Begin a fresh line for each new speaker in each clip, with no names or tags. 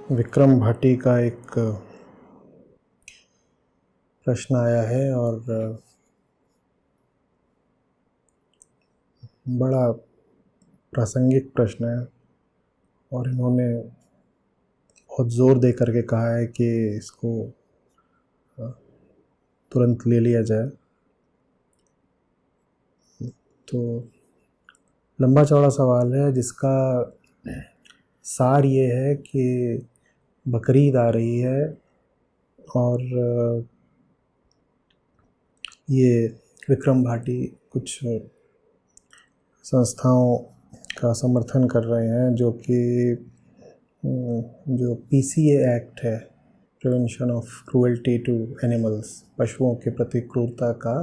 विक्रम भाटी का एक प्रश्न आया है और बड़ा प्रासंगिक प्रश्न है और इन्होंने बहुत ज़ोर दे करके कहा है कि इसको तुरंत ले लिया जाए। तो लंबा चौड़ा सवाल है जिसका सार ये है कि बकरीद आ रही है और ये विक्रम भाटी कुछ संस्थाओं का समर्थन कर रहे हैं जो कि जो PCA एक्ट है, prevention of cruelty to animals, पशुओं के प्रति क्रूरता का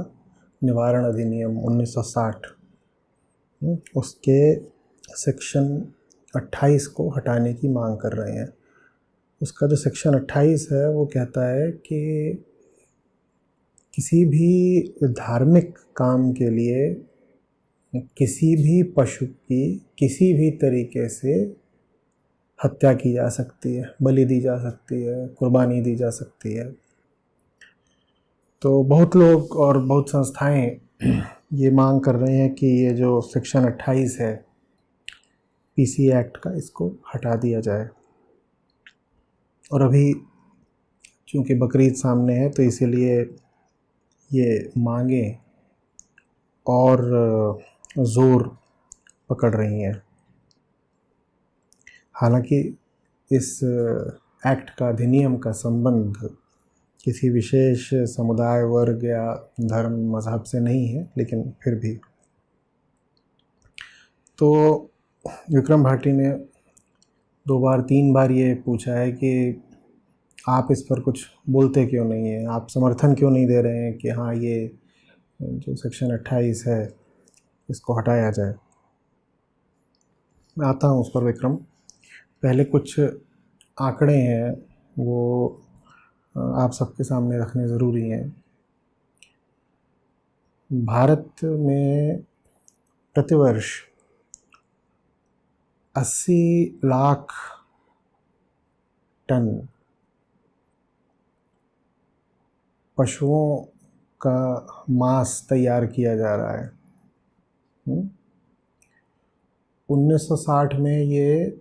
निवारण अधिनियम 1960, उसके सेक्शन 28 को हटाने की मांग कर रहे हैं। उसका जो सेक्शन 28 है वो कहता है कि किसी भी धार्मिक काम के लिए किसी भी पशु की किसी भी तरीके से हत्या की जा सकती है, बलि दी जा सकती है, कुर्बानी दी जा सकती है। तो बहुत लोग और बहुत संस्थाएं ये मांग कर रहे हैं कि ये जो सेक्शन 28 है PCA एक्ट का, इसको हटा दिया जाए। और अभी चूँकि बकरीद सामने है तो इसीलिए ये मांगें और ज़ोर पकड़ रही हैं। हालांकि इस एक्ट का, अधिनियम का संबंध किसी विशेष समुदाय, वर्ग या धर्म, मज़हब से नहीं है, लेकिन फिर भी। तो विक्रम भाटी ने 2 बार 3 बार ये पूछा है कि आप इस पर कुछ बोलते क्यों नहीं हैं, आप समर्थन क्यों नहीं दे रहे हैं कि हाँ ये जो सेक्शन 28 है इसको हटाया जाए। मैं आता हूँ उस पर विक्रम। पहले कुछ आंकड़े हैं वो आप सबके सामने रखने ज़रूरी हैं। भारत में प्रतिवर्ष 80 लाख टन पशुओं का मांस तैयार किया जा रहा है। 1960 में ये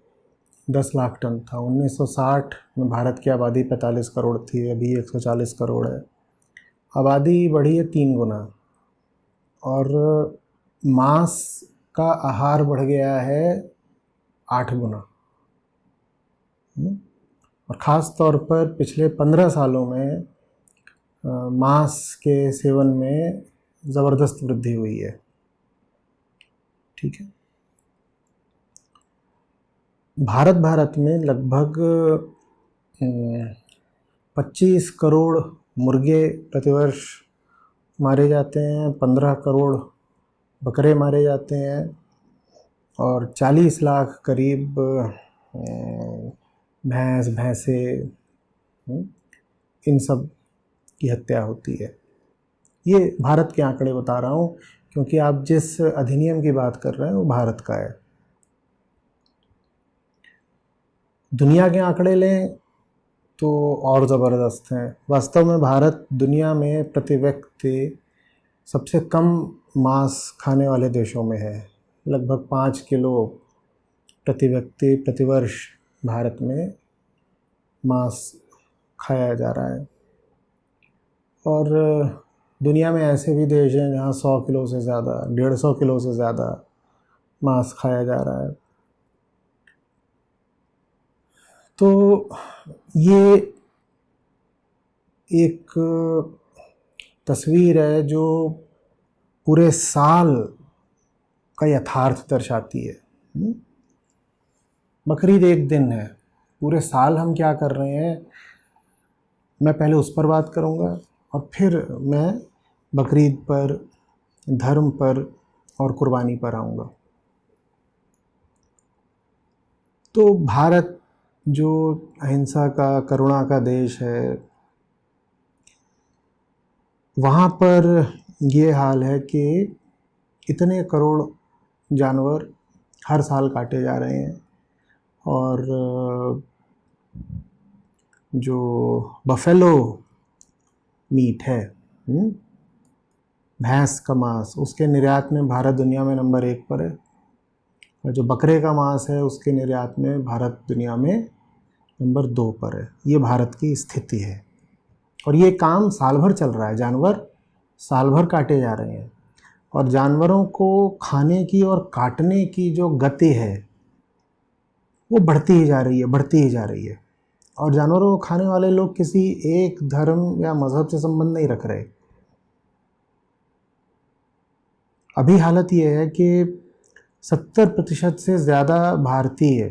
10 लाख टन था। 1960 में भारत की आबादी 45 करोड़ थी, अभी 140 करोड़ है। आबादी बढ़ी है 3 गुना और मांस का आहार बढ़ गया है 8 गुना। और ख़ास तौर पर पिछले 15 सालों में मांस के सेवन में ज़बरदस्त वृद्धि हुई है। ठीक है। भारत में लगभग 25 करोड़ मुर्गे प्रतिवर्ष मारे जाते हैं, 15 करोड़ बकरे मारे जाते हैं और 40 लाख करीब भैंस, भैंसे, इन सब की हत्या होती है। ये भारत के आंकड़े बता रहा हूँ क्योंकि आप जिस अधिनियम की बात कर रहे हैं वो भारत का है। दुनिया के आंकड़े लें तो और ज़बरदस्त हैं। वास्तव में भारत दुनिया में प्रति व्यक्ति सबसे कम मांस खाने वाले देशों में है। लगभग 5 किलो प्रति व्यक्ति प्रतिवर्ष भारत में मांस खाया जा रहा है। और दुनिया में ऐसे भी देश हैं जहाँ 100 किलो से ज़्यादा, 150 किलो से ज़्यादा मांस खाया जा रहा है। तो ये एक तस्वीर है जो पूरे साल का यथार्थ दर्शाती है। बकरीद एक दिन है, पूरे साल हम क्या कर रहे हैं, मैं पहले उस पर बात करूँगा और फिर मैं बकरीद पर, धर्म पर और कुर्बानी पर आऊँगा। तो भारत जो अहिंसा का, करुणा का देश है, वहाँ पर ये हाल है कि इतने करोड़ जानवर हर साल काटे जा रहे हैं और जो बफेलो मीट है, भैंस का मांस, उसके निर्यात में भारत दुनिया में नंबर 1 पर है। और जो बकरे का मांस है उसके निर्यात में भारत दुनिया में नंबर 2 पर है। ये भारत की स्थिति है और ये काम साल भर चल रहा है। जानवर साल भर काटे जा रहे हैं और जानवरों को खाने की और काटने की जो गति है वो बढ़ती ही जा रही है, बढ़ती ही जा रही है। और जानवरों को खाने वाले लोग किसी एक धर्म या मज़हब से संबंध नहीं रख रहे। अभी हालत ये है कि 70% से ज़्यादा भारतीय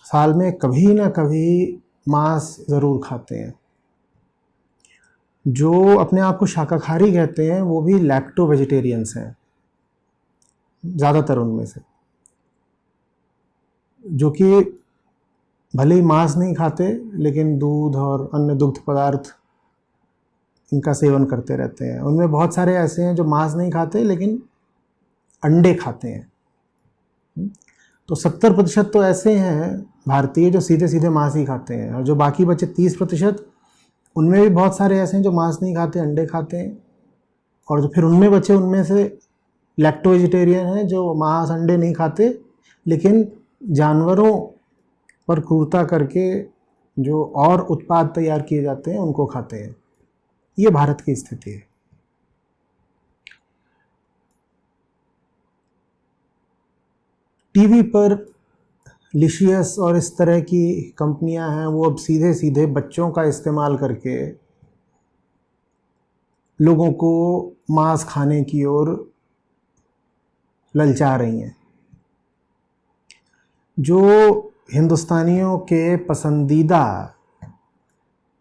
साल में कभी ना कभी मांस ज़रूर खाते हैं। जो अपने आप को शाकाहारी कहते हैं वो भी लैक्टो वेजिटेरियंस हैं, ज़्यादातर उनमें से, जो कि भले ही मांस नहीं खाते लेकिन दूध और अन्य दुग्ध पदार्थ इनका सेवन करते रहते हैं। उनमें बहुत सारे ऐसे हैं जो मांस नहीं खाते लेकिन अंडे खाते हैं। तो 70% तो ऐसे हैं भारतीय जो सीधे सीधे मांस ही खाते हैं, और जो बाकी बचे 30% उनमें भी बहुत सारे ऐसे हैं जो मांस नहीं खाते, अंडे खाते हैं। और जो फिर उनमें बचे उनमें से लैक्टो वेजिटेरियन हैं जो मांस अंडे नहीं खाते लेकिन जानवरों पर क्रूरता करके जो और उत्पाद तैयार किए जाते हैं उनको खाते हैं। ये भारत की स्थिति है। टीवी पर लिशियस और इस तरह की कंपनियां हैं, वो अब सीधे सीधे बच्चों का इस्तेमाल करके लोगों को मांस खाने की ओर ललचा रही हैं। जो हिंदुस्तानियों के पसंदीदा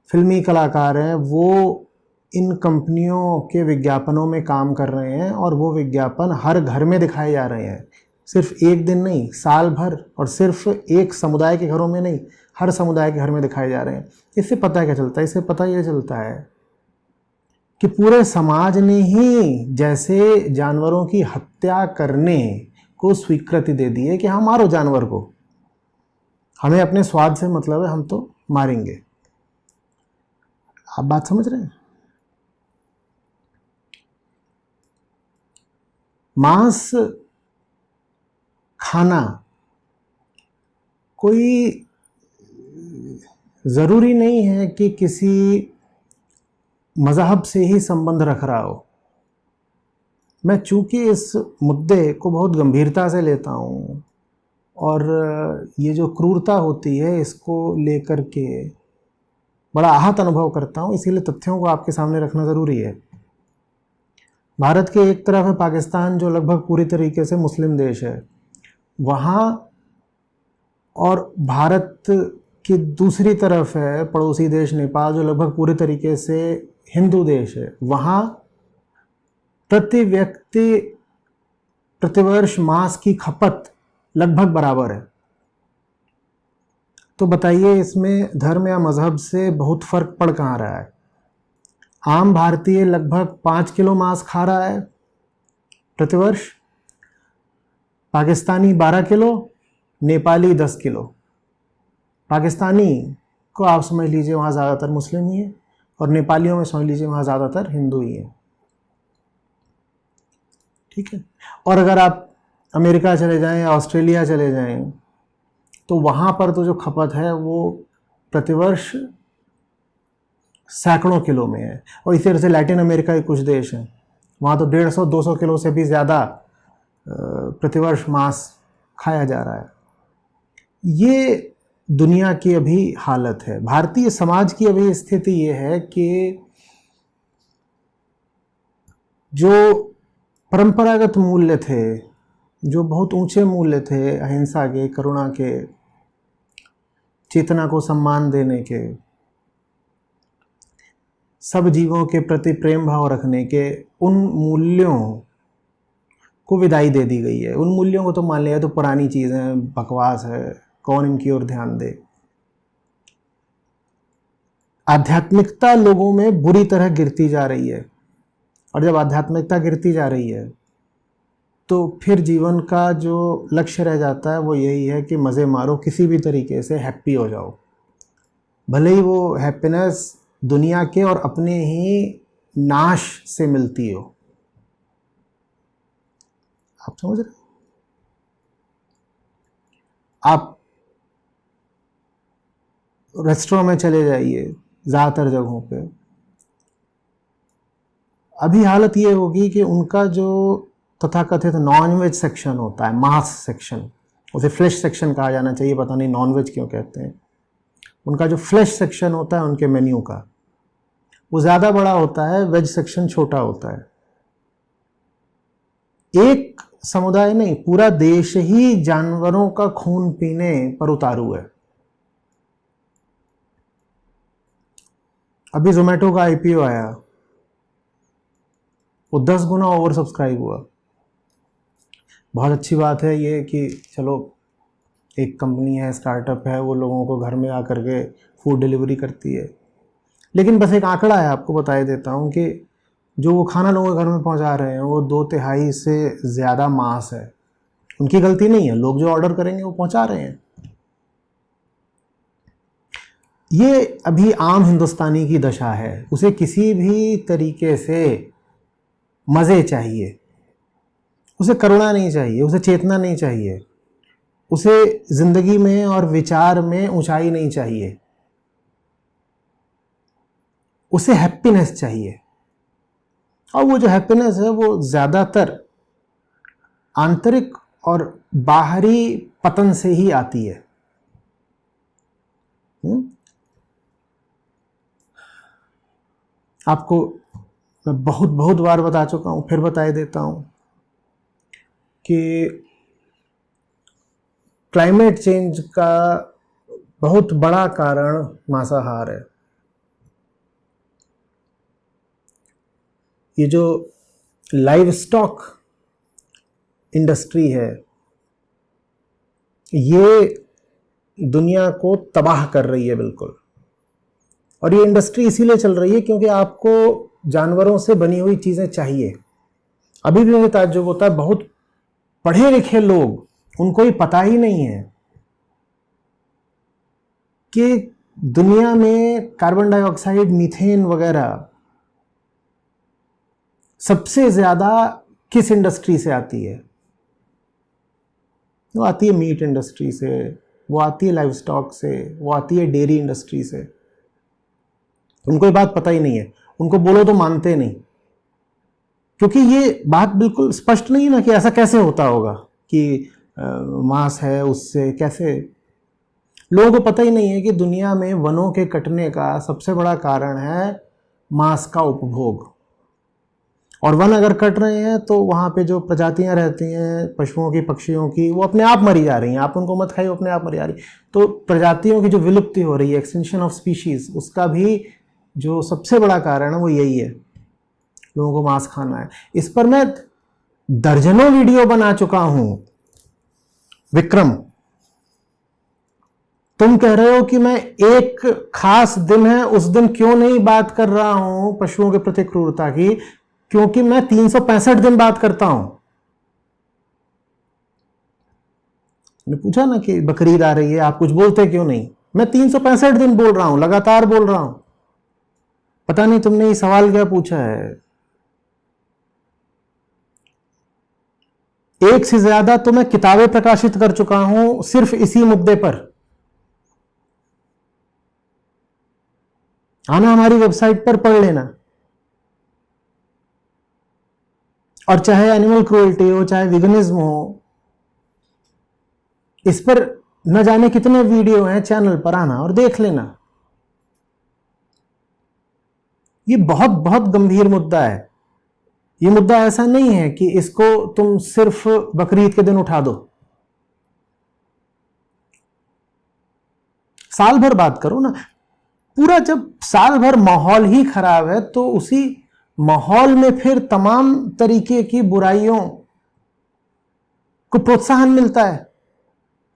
फिल्मी कलाकार हैं वो इन कंपनियों के विज्ञापनों में काम कर रहे हैं और वो विज्ञापन हर घर में दिखाए जा रहे हैं। सिर्फ एक दिन नहीं, साल भर, और सिर्फ एक समुदाय के घरों में नहीं, हर समुदाय के घर में दिखाए जा रहे हैं। इससे पता क्या चलता है? इससे पता ये चलता है कि पूरे समाज ने ही जैसे जानवरों की हत्या करने को स्वीकृति दे दी है कि हाँ, मारो जानवर को, हमें अपने स्वाद से मतलब है, हम तो मारेंगे। आप बात समझ रहे हैं? मांस खाना कोई ज़रूरी नहीं है कि किसी मज़हब से ही संबंध रख रहा हो। मैं चूँकि इस मुद्दे को बहुत गंभीरता से लेता हूँ और ये जो क्रूरता होती है इसको लेकर के बड़ा आहत अनुभव करता हूँ, इसीलिए तथ्यों को आपके सामने रखना ज़रूरी है। भारत के एक तरफ है पाकिस्तान जो लगभग पूरी तरीके से मुस्लिम देश है, वहाँ, और भारत की दूसरी तरफ है पड़ोसी देश नेपाल जो लगभग पूरी तरीके से हिंदू देश है। वहाँ प्रति व्यक्ति प्रतिवर्ष मांस की खपत लगभग बराबर है। तो बताइए इसमें धर्म या मज़हब से बहुत फ़र्क पड़ कहाँ रहा है? आम भारतीय लगभग 5 किलो मांस खा रहा है प्रतिवर्ष, पाकिस्तानी 12 किलो, नेपाली 10 किलो। पाकिस्तानी को आप समझ लीजिए वहाँ ज़्यादातर मुस्लिम ही है और नेपालियों में समझ लीजिए वहाँ ज़्यादातर हिंदू ही हैं। ठीक है। और अगर आप अमेरिका चले जाएं या ऑस्ट्रेलिया चले जाएं तो वहाँ पर तो जो खपत है वो प्रतिवर्ष सैकड़ों किलो में है। और इसी तरह से लैटिन अमेरिका के कुछ देश हैं, वहाँ तो 150-200 किलो से भी ज़्यादा प्रतिवर्ष मांस खाया जा रहा है। ये दुनिया की अभी हालत है। भारतीय समाज की अभी स्थिति ये है कि जो परंपरागत मूल्य थे, जो बहुत ऊंचे मूल्य थे, अहिंसा के, करुणा के, चेतना को सम्मान देने के, सब जीवों के प्रति प्रेम भाव रखने के, उन मूल्यों को विदाई दे दी गई है। उन मूल्यों को तो मान लिया तो पुरानी चीज़ें, बकवास है, कौन इनकी ओर ध्यान दे। आध्यात्मिकता लोगों में बुरी तरह गिरती जा रही है, और जब आध्यात्मिकता गिरती जा रही है तो फिर जीवन का जो लक्ष्य रह जाता है वो यही है कि मज़े मारो, किसी भी तरीके से हैप्पी हो जाओ, भले ही वो हैप्पीनेस दुनिया के और अपने ही नाश से मिलती हो। आप समझ रहे? आप रेस्टोरेंट में चले जाइए, ज़्यादातर जगहों पे अभी हालत ये होगी कि उनका जो तथाकथित नॉनवेज सेक्शन होता है, मांस सेक्शन, उसे फ्लैश सेक्शन कहा जाना चाहिए, पता नहीं नॉनवेज क्यों कहते हैं। उनका जो फ्लैश सेक्शन होता है उनके मेन्यू का, वो ज़्यादा बड़ा होता है, वेज सेक्शन छोटा होता है। एक समुदाय नहीं, पूरा देश ही जानवरों का खून पीने पर उतारू है। अभी जोमेटो का आईपीओ आया, वो 10 गुना ओवर सब्सक्राइब हुआ। बहुत अच्छी बात है ये कि चलो एक कंपनी है, स्टार्टअप है, वो लोगों को घर में आकर के फूड डिलीवरी करती है। लेकिन बस एक आंकड़ा है, आपको बता देता हूँ कि जो वो खाना लोगों के घर में पहुँचा रहे हैं वो 2/3 से ज़्यादा मांस है। उनकी गलती नहीं है, लोग जो ऑर्डर करेंगे वो पहुँचा रहे हैं। ये अभी आम हिंदुस्तानी की दशा है, उसे किसी भी तरीके से मज़े चाहिए, उसे करुणा नहीं चाहिए, उसे चेतना नहीं चाहिए, उसे ज़िंदगी में और विचार में ऊंचाई नहीं चाहिए, उसे हैप्पीनेस चाहिए। और वो जो हैप्पीनेस है वो ज़्यादातर आंतरिक और बाहरी पतन से ही आती है। आपको मैं बहुत बहुत बार बता चुका हूँ, फिर बता देता हूँ कि क्लाइमेट चेंज का बहुत बड़ा कारण मांसाहार है। ये जो लाइव स्टॉक इंडस्ट्री है, ये दुनिया को तबाह कर रही है बिल्कुल। और ये इंडस्ट्री इसीलिए चल रही है क्योंकि आपको जानवरों से बनी हुई चीज़ें चाहिए। अभी भी मुझे ताज्जुब होता है, बहुत पढ़े लिखे लोग, उनको ही पता ही नहीं है कि दुनिया में कार्बन डाइऑक्साइड, मीथेन वगैरह सबसे ज़्यादा किस इंडस्ट्री से आती है। वो आती है मीट इंडस्ट्री से, वो आती है लाइव स्टॉक से, वो आती है डेयरी इंडस्ट्री से। उनको ये बात पता ही नहीं है, उनको बोलो तो मानते नहीं, क्योंकि ये बात बिल्कुल स्पष्ट नहीं है ना कि ऐसा कैसे होता होगा कि मांस है उससे कैसे। लोगों को पता ही नहीं है कि दुनिया में वनों के कटने का सबसे बड़ा कारण है मांस का उपभोग। और वन अगर कट रहे हैं तो वहाँ पे जो प्रजातियाँ रहती हैं पशुओं की, पक्षियों की, वो अपने आप मरी जा रही हैं। आप उनको मत खाइए, अपने आप मरी जा रही। तो प्रजातियों की जो विलुप्ति हो रही है, एक्सटिंक्शन ऑफ स्पीशीज़, उसका भी जो सबसे बड़ा कारण है वो यही है, लोगों को मांस खाना है। इस पर मैं दर्जनों वीडियो बना चुका हूँ। विक्रम, तुम कह रहे हो कि मैं एक खास दिन है उस दिन क्यों नहीं बात कर रहा हूं पशुओं के प्रति क्रूरता की, क्योंकि मैं 365 दिन बात करता हूं। मैंने पूछा ना कि बकरीद आ रही है, आप कुछ बोलते क्यों नहीं? मैं 365 दिन बोल रहा हूं, लगातार बोल रहा हूं। पता नहीं तुमने ये सवाल क्या पूछा है। एक से ज्यादा तो मैं किताबें प्रकाशित कर चुका हूं सिर्फ इसी मुद्दे पर। आना हमारी वेबसाइट पर पढ़ लेना। और चाहे एनिमल क्रूएल्टी हो, चाहे विगनिज्म हो, इस पर न जाने कितने वीडियो हैं चैनल पर, आना और देख लेना। ये बहुत बहुत गंभीर मुद्दा है। ये मुद्दा ऐसा नहीं है कि इसको तुम सिर्फ बकरीद के दिन उठा दो। साल भर बात करो ना। पूरा जब साल भर माहौल ही खराब है तो उसी माहौल में फिर तमाम तरीके की बुराइयों को प्रोत्साहन मिलता है।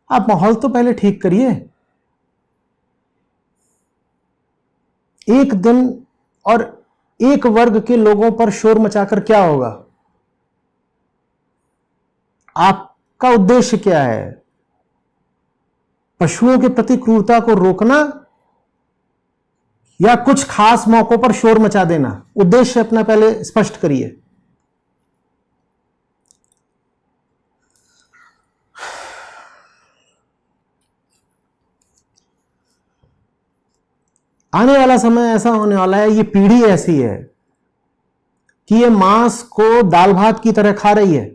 आप माहौल तो पहले ठीक करिए। एक दिन और एक वर्ग के लोगों पर शोर मचाकर क्या होगा? आपका उद्देश्य क्या है? पशुओं के प्रति क्रूरता को रोकना या कुछ खास मौकों पर शोर मचा देना? उद्देश्य अपना पहले स्पष्ट करिए। आने वाला समय ऐसा होने वाला है, ये पीढ़ी ऐसी है कि ये मांस को दाल भात की तरह खा रही है।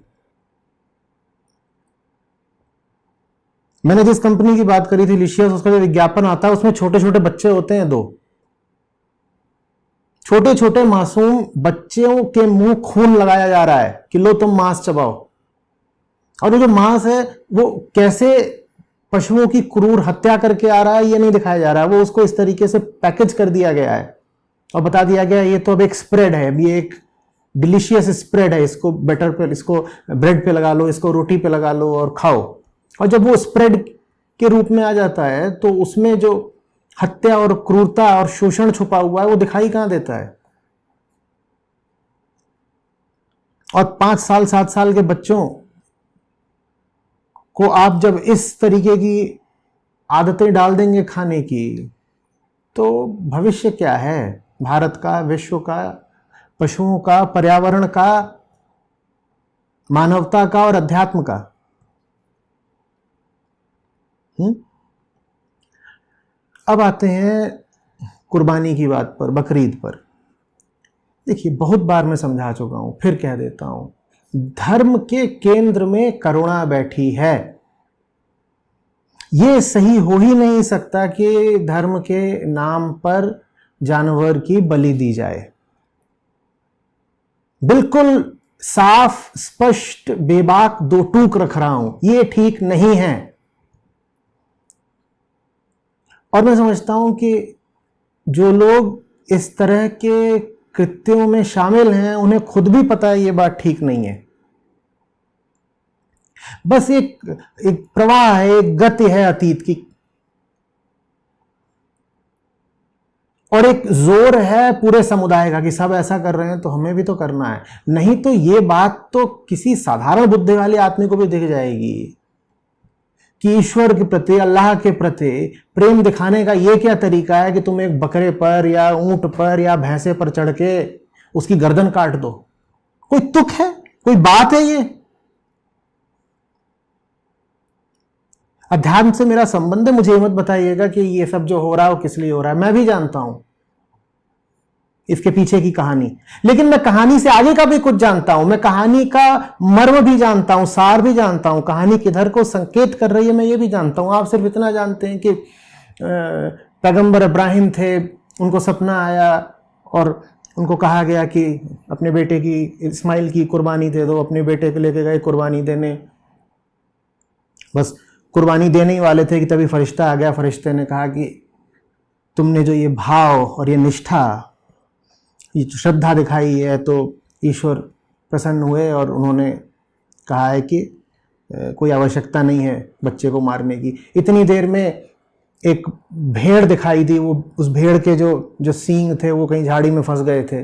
मैंने जिस कंपनी की बात करी थी लिशियस, उसका जो विज्ञापन आता है उसमें छोटे छोटे बच्चे होते हैं, 2 छोटे छोटे मासूम बच्चों के मुंह खून लगाया जा रहा है कि लो तुम मांस चबाओ। और वो जो मांस है वो कैसे पशुओं की क्रूर हत्या करके आ रहा है ये नहीं दिखाया जा रहा है, वो उसको इस तरीके से पैकेज कर दिया गया है और बता दिया गया है ये तो अब एक स्प्रेड है, अभी एक डिलीशियस स्प्रेड है, इसको बटर पे, इसको ब्रेड पे लगा लो, इसको रोटी पे लगा लो और खाओ। और जब वो स्प्रेड के रूप में आ जाता है तो उसमें जो हत्या और क्रूरता और शोषण छुपा हुआ है वो दिखाई कहां देता है? और 5 साल 7 साल के बच्चों को आप जब इस तरीके की आदतें डाल देंगे खाने की, तो भविष्य क्या है भारत का, विश्व का, पशुओं का, पर्यावरण का, मानवता का और अध्यात्म का? अब आते हैं कुर्बानी की बात पर, बकरीद पर। देखिए, बहुत बार मैं समझा चुका हूं, फिर कह देता हूं, धर्म के केंद्र में करुणा बैठी है। यह सही हो ही नहीं सकता कि धर्म के नाम पर जानवर की बलि दी जाए। बिल्कुल साफ, स्पष्ट, बेबाक 2 टूक रख रहा हूं, यह ठीक नहीं है। और मैं समझता हूं कि जो लोग इस तरह के कृत्यों में शामिल हैं उन्हें खुद भी पता है ये बात ठीक नहीं है। बस एक प्रवाह है, एक गति है अतीत की, और एक जोर है पूरे समुदाय का कि सब ऐसा कर रहे हैं तो हमें भी तो करना है। नहीं तो ये बात तो किसी साधारण बुद्धि वाले आदमी को भी दिख जाएगी कि ईश्वर के प्रति, अल्लाह के प्रति प्रेम दिखाने का ये क्या तरीका है कि तुम एक बकरे पर या ऊंट पर या भैंसे पर चढ़ के उसकी गर्दन काट दो। कोई तुक है? कोई बात है ये? अध्यात्म से मेरा संबंध है, मुझे ये मत बताइएगा कि ये सब जो हो रहा है वो किस लिए हो रहा है। मैं भी जानता हूं इसके पीछे की कहानी, लेकिन मैं कहानी से आगे का भी कुछ जानता हूं। मैं कहानी का मर्म भी जानता हूं, सार भी जानता हूं, कहानी किधर को संकेत कर रही है मैं ये भी जानता हूं। आप सिर्फ इतना जानते हैं कि पैगंबर इब्राहिम थे, उनको सपना आया और उनको कहा गया कि अपने बेटे की, इस्माइल की कुर्बानी दे दो। अपने बेटे को लेके गए कुर्बानी देने, बस कुर्बानी देने ही वाले थे कि तभी फरिश्ता आ गया। फरिश्ते ने कहा कि तुमने जो ये भाव और ये निष्ठा, ये जो श्रद्धा दिखाई है, तो ईश्वर प्रसन्न हुए और उन्होंने कहा है कि कोई आवश्यकता नहीं है बच्चे को मारने की। इतनी देर में एक भेड़ दिखाई दी, वो उस भेड़ के जो सींग थे वो कहीं झाड़ी में फंस गए थे,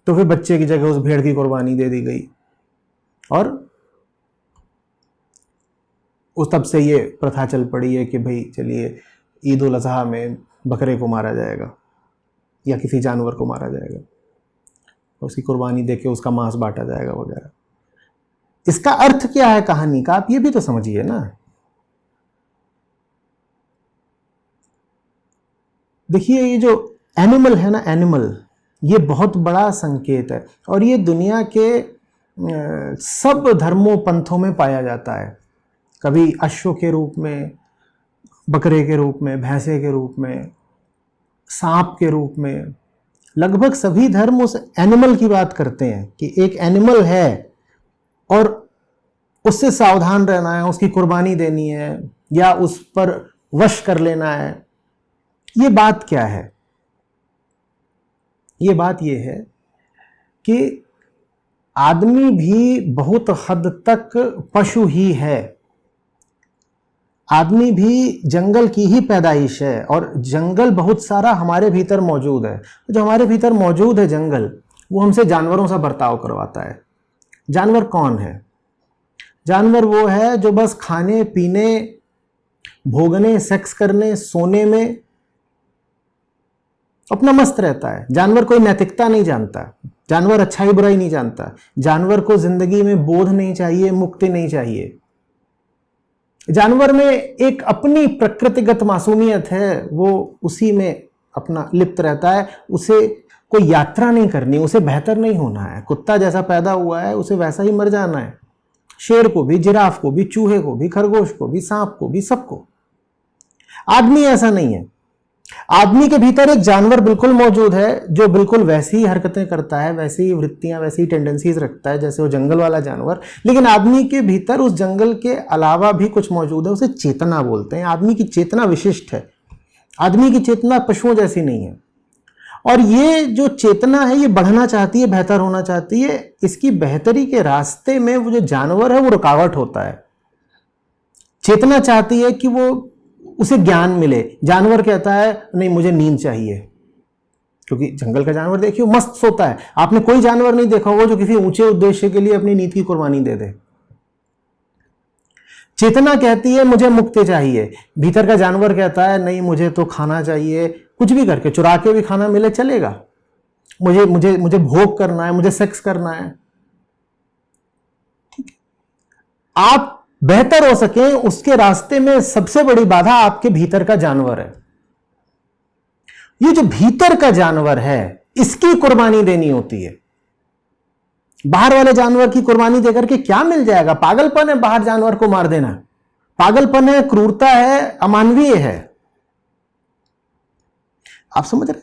तो फिर बच्चे की जगह उस भेड़ की कुर्बानी दे दी गई। और उस तब से ये प्रथा चल पड़ी है कि भाई चलिए ईद उल अजहा में बकरे को मारा जाएगा या किसी जानवर को मारा जाएगा, उसकी कुर्बानी देके उसका मांस बांटा जाएगा वगैरह। इसका अर्थ क्या है कहानी का, आप ये भी तो समझिए ना। देखिए, ये जो एनिमल है ना, एनिमल, ये बहुत बड़ा संकेत है और ये दुनिया के सब धर्मों पंथों में पाया जाता है। कभी अश्व के रूप में, बकरे के रूप में, भैंसे के रूप में, सांप के रूप में। लगभग सभी धर्म उस एनिमल की बात करते हैं कि एक एनिमल है और उससे सावधान रहना है, उसकी कुर्बानी देनी है या उस पर वश कर लेना है। ये बात क्या है? ये बात ये है कि आदमी भी बहुत हद तक पशु ही है। आदमी भी जंगल की ही पैदाइश है और जंगल बहुत सारा हमारे भीतर मौजूद है। जो हमारे भीतर मौजूद है जंगल, वो हमसे जानवरों सा बर्ताव करवाता है। जानवर कौन है? जानवर वो है जो बस खाने पीने, भोगने, सेक्स करने, सोने में अपना मस्त रहता है। जानवर कोई नैतिकता नहीं जानता, जानवर अच्छाई बुराई नहीं जानता, जानवर को जिंदगी में बोध नहीं चाहिए, मुक्ति नहीं चाहिए। जानवर में एक अपनी प्रकृतिगत मासूमियत है, वो उसी में अपना लिप्त रहता है। उसे कोई यात्रा नहीं करनी, उसे बेहतर नहीं होना है। कुत्ता जैसा पैदा हुआ है उसे वैसा ही मर जाना है। शेर को भी, जिराफ को भी, चूहे को भी, खरगोश को भी, सांप को भी, सबको। आदमी ऐसा नहीं है। आदमी के भीतर एक जानवर बिल्कुल मौजूद है जो बिल्कुल वैसी ही हरकतें करता है, वैसी ही वृत्तियां, वैसी ही टेंडेंसीज रखता है जैसे वो जंगल वाला जानवर। लेकिन आदमी के भीतर उस जंगल के अलावा भी कुछ मौजूद है, उसे चेतना बोलते हैं। आदमी की चेतना विशिष्ट है। आदमी की चेतना पशुओं जैसी नहीं है। और ये जो चेतना है ये बढ़ना चाहती है, बेहतर होना चाहती है। इसकी बेहतरी के रास्ते में वो जो जानवर है वो रुकावट होता है। चेतना चाहती है कि वो उसे ज्ञान मिले, जानवर कहता है नहीं मुझे नींद चाहिए। क्योंकि जंगल का जानवर देखिए मस्त सोता है। आपने कोई जानवर नहीं देखा होगा जो किसी ऊंचे उद्देश्य के लिए अपनी नींद की कुर्बानी दे दे। चेतना कहती है मुझे मुक्ति चाहिए, भीतर का जानवर कहता है नहीं मुझे तो खाना चाहिए, कुछ भी करके, चुरा के भी खाना मिले चलेगा, मुझे मुझे मुझे भोग करना है, मुझे सेक्स करना है। ठीक है, आप बेहतर हो सके उसके रास्ते में सबसे बड़ी बाधा आपके भीतर का जानवर है। ये जो भीतर का जानवर है इसकी कुर्बानी देनी होती है। बाहर वाले जानवर की कुर्बानी देकर के क्या मिल जाएगा? पागलपन है बाहर जानवर को मार देना, पागलपन है, क्रूरता है, अमानवीय है। आप समझ रहे?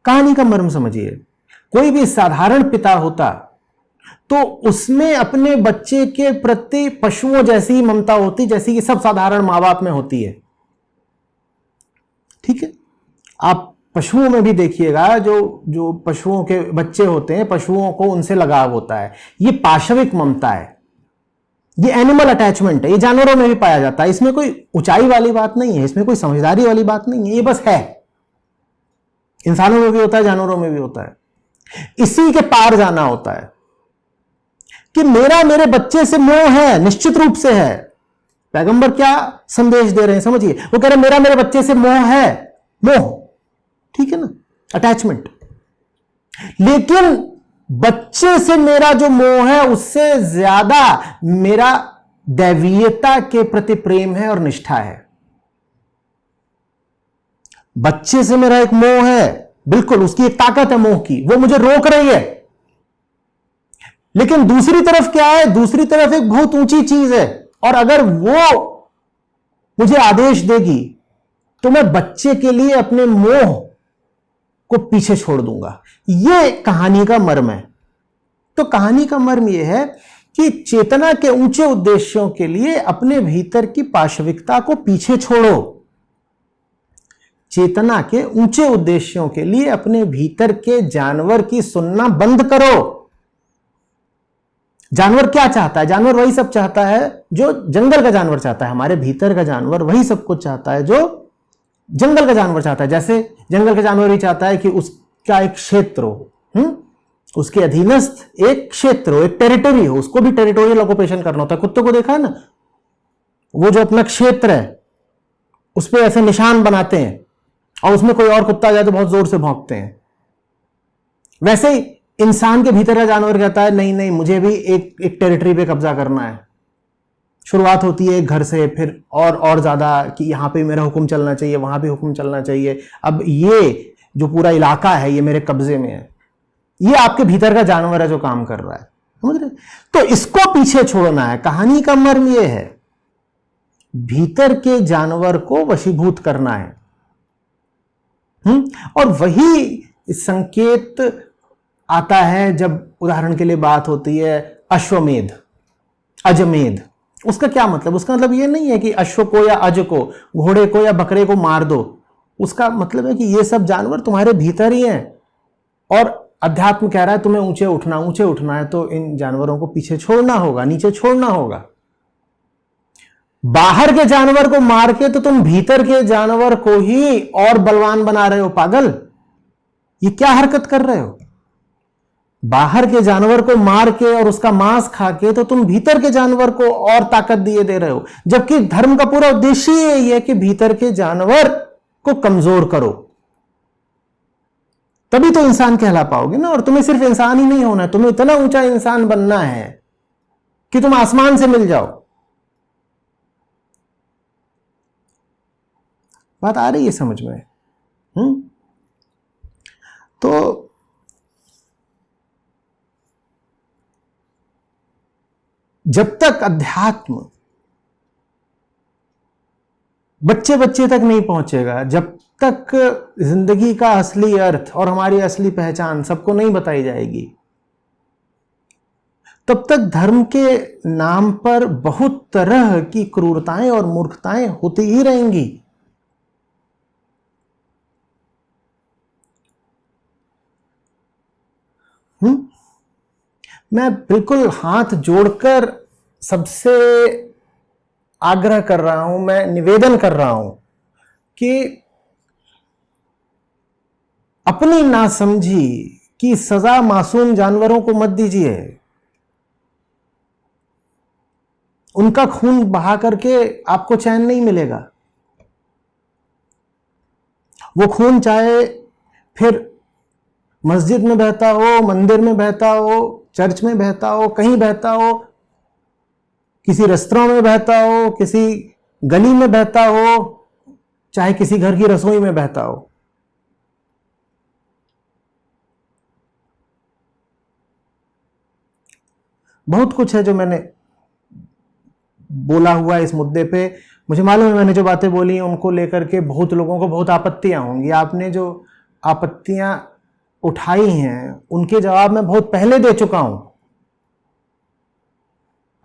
कहानी का मर्म समझिए। कोई भी साधारण पिता होता तो उसमें अपने बच्चे के प्रति पशुओं जैसी ममता होती जैसी कि सब साधारण मां बाप में होती है। ठीक है, आप पशुओं में भी देखिएगा, जो पशुओं के बच्चे होते हैं, पशुओं को उनसे लगाव होता है। ये पाशविक ममता है, ये एनिमल अटैचमेंट है। ये जानवरों में भी पाया जाता है। इसमें कोई ऊंचाई वाली बात नहीं है, इसमें कोई समझदारी वाली बात नहीं है, ये बस है। इंसानों में भी होता है, जानवरों में भी होता है। इसी के पार जाना होता है कि मेरा मेरे बच्चे से मोह है, निश्चित रूप से है। पैगंबर क्या संदेश दे रहे हैं समझिए। वो कह रहे मेरा मेरे बच्चे से मोह है, मोह, ठीक है ना, अटैचमेंट। लेकिन बच्चे से मेरा जो मोह है उससे ज्यादा मेरा दैवीयता के प्रति प्रेम है और निष्ठा है। बच्चे से मेरा एक मोह है, बिल्कुल उसकी एक ताकत है मोह की, वो मुझे रोक रही है। लेकिन दूसरी तरफ क्या है? दूसरी तरफ एक बहुत ऊंची चीज है, और अगर वो मुझे आदेश देगी तो मैं बच्चे के लिए अपने मोह को पीछे छोड़ दूंगा। यह कहानी का मर्म है। तो कहानी का मर्म यह है कि चेतना के ऊंचे उद्देश्यों के लिए अपने भीतर की पाशविकता को पीछे छोड़ो। चेतना के ऊंचे उद्देश्यों के लिए अपने भीतर के जानवर की सुनना बंद करो। जानवर क्या चाहता है? जानवर वही सब चाहता है जो जंगल का जानवर चाहता है। हमारे भीतर का जानवर वही सब कुछ चाहता है जो जंगल का जानवर चाहता है। जैसे जंगल का जानवर ही चाहता है कि उसका एक क्षेत्र हो, उसके अधीनस्थ एक क्षेत्र हो, एक टेरिटरी हो, उसको भी टेरिटोरियल ऑक्युपेशन करना होता है। कुत्ते को देखा है ना, वो जो अपना क्षेत्र है उस पर ऐसे निशान बनाते हैं और उसमें कोई और कुत्ता आ जाए तो बहुत जोर से भौंकते हैं। वैसे ही इंसान के भीतर का जानवर कहता है नहीं नहीं मुझे भी एक टेरिटरी पे कब्जा करना है। शुरुआत होती है एक घर से, फिर और ज्यादा कि यहां पे मेरा हुक्म चलना चाहिए, वहां भी हुक्म चलना चाहिए। अब ये जो पूरा इलाका है ये मेरे कब्जे में है। ये आपके भीतर का जानवर है जो काम कर रहा है, समझ रहे? तो इसको पीछे छोड़ना है। कहानी का मर्म ये है, भीतर के जानवर को वशीभूत करना है। और वही संकेत आता है जब उदाहरण के लिए बात होती है अश्वमेध, अजमेध। उसका क्या मतलब? उसका मतलब ये नहीं है कि अश्व को या अज को, घोड़े को या बकरे को मार दो। उसका मतलब है कि ये सब जानवर तुम्हारे भीतर ही हैं और अध्यात्म कह रहा है तुम्हें ऊंचे उठना है, तो इन जानवरों को पीछे छोड़ना होगा, नीचे छोड़ना होगा। बाहर के जानवर को मार के तो तुम भीतर के जानवर को ही और बलवान बना रहे हो। पागल, ये क्या हरकत कर रहे हो? बाहर के जानवर को मार के और उसका मांस खा के तो तुम भीतर के जानवर को और ताकत दिए दे रहे हो, जबकि धर्म का पूरा उद्देश्य यही है कि भीतर के जानवर को कमजोर करो, तभी तो इंसान कहला पाओगे ना। और तुम्हें सिर्फ इंसान ही नहीं होना है, तुम्हें इतना ऊंचा इंसान बनना है कि तुम आसमान से मिल जाओ। बात आ रही है समझ में? तो जब तक अध्यात्म बच्चे बच्चे तक नहीं पहुंचेगा, जब तक जिंदगी का असली अर्थ और हमारी असली पहचान सबको नहीं बताई जाएगी, तब तक धर्म के नाम पर बहुत तरह की क्रूरताएं और मूर्खताएं होती ही रहेंगी। मैं बिल्कुल हाथ जोड़कर सबसे आग्रह कर रहा हूं, मैं निवेदन कर रहा हूं कि अपनी नासमझी की सजा मासूम जानवरों को मत दीजिए। उनका खून बहा करके आपको चैन नहीं मिलेगा। वो खून चाहे फिर मस्जिद में बहता हो, मंदिर में बहता हो, चर्च में बहता हो, कहीं बहता हो, किसी रेस्तरां में बहता हो, किसी गली में बहता हो, चाहे किसी घर की रसोई में बहता हो, बहुत कुछ है जो मैंने बोला हुआ है इस मुद्दे पे। मुझे मालूम है मैंने जो बातें बोली हैं उनको लेकर के बहुत लोगों को बहुत आपत्तियां होंगी। आपने जो आपत्तियां उठाई हैं उनके जवाब मैं बहुत पहले दे चुका हूं।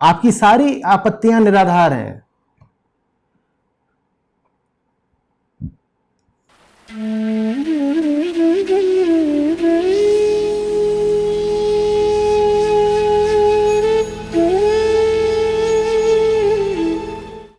आपकी सारी आपत्तियां निराधार हैं।